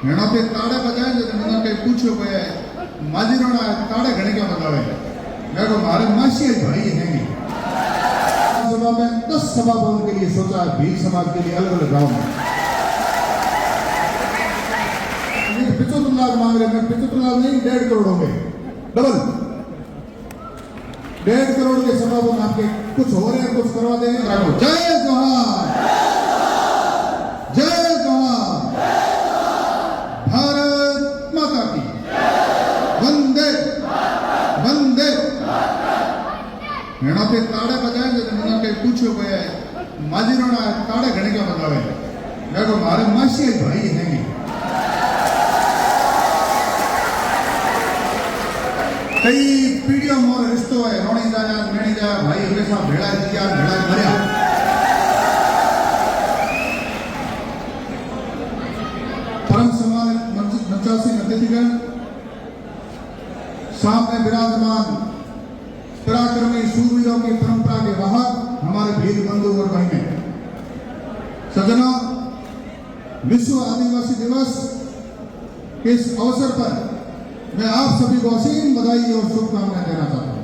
हेणा पे ताड़े बजाए जब मैंने कहीं पूछो पे माजी रोना ताड़े घने क्या बतावे मैं को मारे मासी भाई हैं सभा में 10 सभा भवन के लिए सोचा है भील समाज के लिए अलग अलग गाँव में 75 लाख मांग रहे हैं 75 लाख नहीं 1.5 करोड़ होंगे डबल 1.5 करोड़ के सभा भवन आपके कुछ हो रहे हैं कुछ करवा देंगे जय जवाहर जय जवाहर भारत माता की वंदे वंदे हेणा पे ताड़े बजाए जब मैंने कहीं पूछो पे माजी रोना ताड़े घने क्या बतावे मैं को मारे मासी भाई हैं कई पीढ़ियों मोर रिश्तो है रोनी जाया मेणी जाया भाई हमेशा भेड़ा जिया भेड़ा मरिया परम समान मंचासीन अतिथिगण सामने विराजमान पराक्रमी शूरवीरों की परंपरा के वाहक हमारे भील बंधु और बहनें सज्जनों विश्व आदिवासी दिवस के इस अवसर पर मैं आप सभी को असीम बधाई और शुभकामनाएं देना चाहता हूं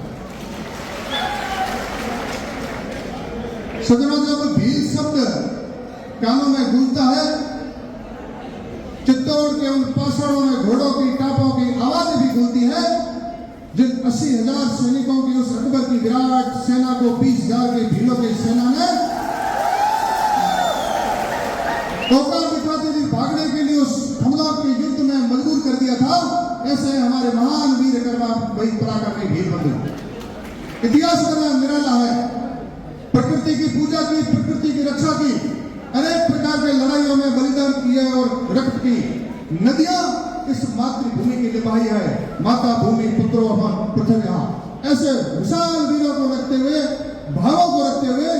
सज्जनों जब भील शब्द कानों में गूंजता है चित्तौड़ के उन पाषाणों में घोड़ों की टापों की आवाजें भी गूंजती है जिन 80,000 सैनिकों की उस अकबर की विराट सेना को 20,000 के भीलों की सेना ने औकात दिखाते हुए भागने के लिए उस हमला के युद्ध में मजबूर कर दिया था ऐसे हमारे महान वीर कर्मा वही पराक्रमी भील बंधु इतिहास करना निराला है प्रकृति की पूजा की प्रकृति की रक्षा की अनेक प्रकार के लड़ाइयों में बलिदान किए और रक्त की नदियां इस मातृभूमि की निभाई है माता भूमि पुत्रो अमर पृथ्वी ऐसे विशाल वीरों को रखते हुए भावों को रखते हुए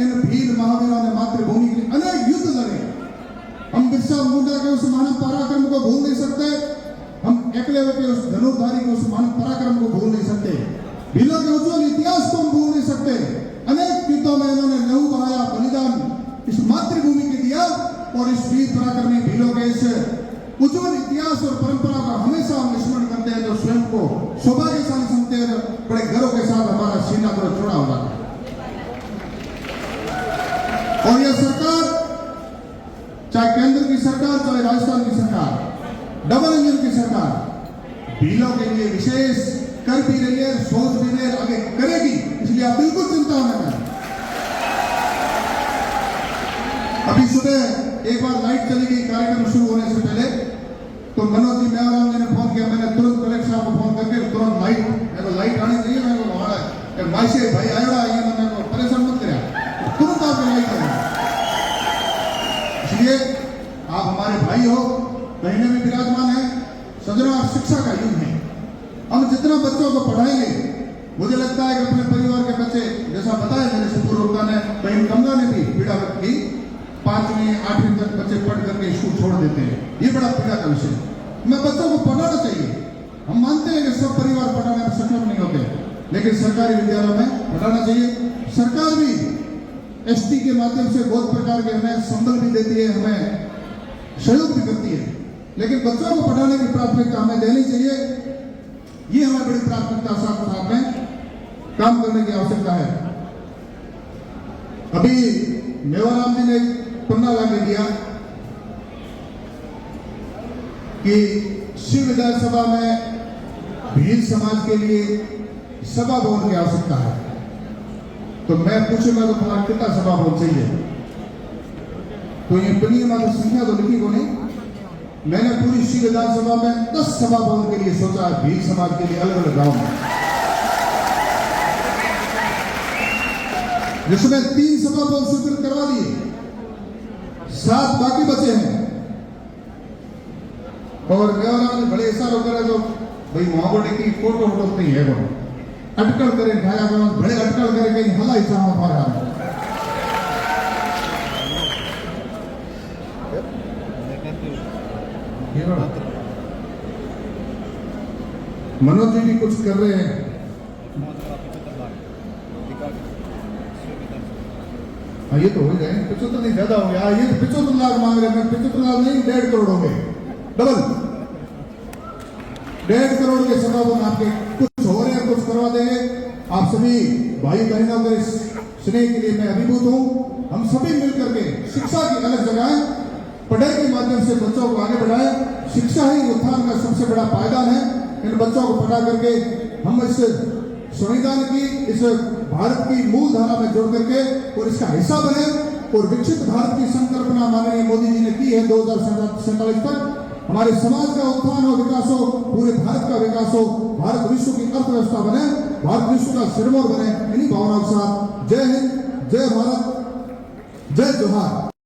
इन भील महावीरों ने मातृभूमि के लिए अनेक युद्ध लड़े हम बिरसा मुंडा के उस महान पराक्रम को भूल नहीं सकते हम एकलव्य के उस धनुर्धारी के उस महान पराक्रम को भूल नहीं सकते भीलों के उज्जवल इतिहास को हम भूल नहीं सकते अनेक युद्धों में इन्होंने लहू बहाया बलिदान इस मातृभूमि के दिया और इस वीर पराक्रमी भीलों के इस उज्जवल इतिहास और परंपरा का हमेशा हम स्मरण करते हैं तो स्वयं को सौभाग्यशाली समझते हैं बड़े गर्व के साथ हमारा सीना को चौड़ा हो जाता है और यह सरकार चाहे केंद्र की सरकार चाहे राजस्थान की सरकार डबल इंजन की सरकार भीलों के लिए विशेष कर भी रही है सोच भी रही है आगे करेगी इसलिए आप बिल्कुल चिंता न करें अभी सुबह एक बार लाइट चली गई कार्यक्रम शुरू होने से पहले तो मनोज जी मेवाराम जी ने फोन किया मैंने तुरंत कलेक्टर साहब को फोन करके तुरंत लाइट आनी चाहिए मैं हमारा माइसे भाई आयोड़ा आइए मैंने परेशान मत कराया तुरंत आपको लाइट आएगी इसलिए आप हमारे भाई हो बहने में विराजमान है सज्जनों आप शिक्षा का युग है हम जितना बच्चों को पढ़ाएंगे मुझे लगता है कि अपने परिवार के बच्चे जैसा बताया मेरे से पूर्वता ने बहन गंगा ने भी पीड़ा व्यक्त की 5वीं 8वीं तक बच्चे पढ़ करके स्कूल छोड़ देते हैं ये बड़ा पीड़ा का विषय मैं बच्चों को पढ़ाना चाहिए हम मानते हैं कि सब परिवार पढ़ाने में सक्षम नहीं होते लेकिन सरकारी विद्यालयों में पढ़ाना चाहिए सरकार भी एसटी के माध्यम से बहुत प्रकार के हमें संबल भी देती है हमें सहयोग भी करती है लेकिन बच्चों को पढ़ाने की प्राथमिकता हमें देनी चाहिए ये हमें बड़ी प्राथमिकता साथ में काम करने की आवश्यकता है अभी मेवाराम जी ने पन्ना लाके दिया कि शिव विधानसभा में भील समाज के लिए सभा भवन की आवश्यकता है तो मैं पूछूंगा तो तुम्हारा कितना सभा भवन चाहिए तो ये बनी हमारी संख्या तो लिखी को नहीं मैंने पूरी शिव विधानसभा में 10 सभा भवन के लिए सोचा है भील समाज के लिए अलग अलग गांव में जिसमें 3 सभा भवन स्वीकृत करवा दिए 7 बाकी बचे हैं और मेवाराम ने बड़े इशारों करे जो भाई महाबोड़ी की फोटो नहीं है वो अटकल करे खाया बड़े अटकल करे कहीं हला ही चाह हमारा मनोज जी भी कुछ कर रहे हैं ये तो हो जाए 75 नहीं ज्यादा हो गया ये 75 लाख मांग रहे हैं 75 लाख नहीं 1.5 करोड़ हो गए डबल 1.5 करोड़ के समापन आपके कुछ हो रहे हैं, कुछ करवा देंगे। आप सभी भाई बहनों के स्नेह के लिए मैं अभिभूत हूँ। हम सभी मिलकर के शिक्षा की अलग जगह पढ़ाई के माध्यम से बच्चों को आगे बढ़ाए। शिक्षा ही उत्थान का सबसे बड़ा पायदान है। इन बच्चों को पढ़ा करके हम इस संविधान की, इस भारत की मूल धारा में जोड़ करके और इसका हिस्सा बने और विकसित भारत की संकल्पना माननीय मोदी जी ने की है 2047 तक। हमारे समाज का उत्थान और विकास हो, पूरे भारत का विकास हो, भारत विश्व की अर्थव्यवस्था बने, भारत विश्व का सिरमौर बने। इन्हीं भावनाओं के साथ जय हिंद, जय भारत, जय जोहार।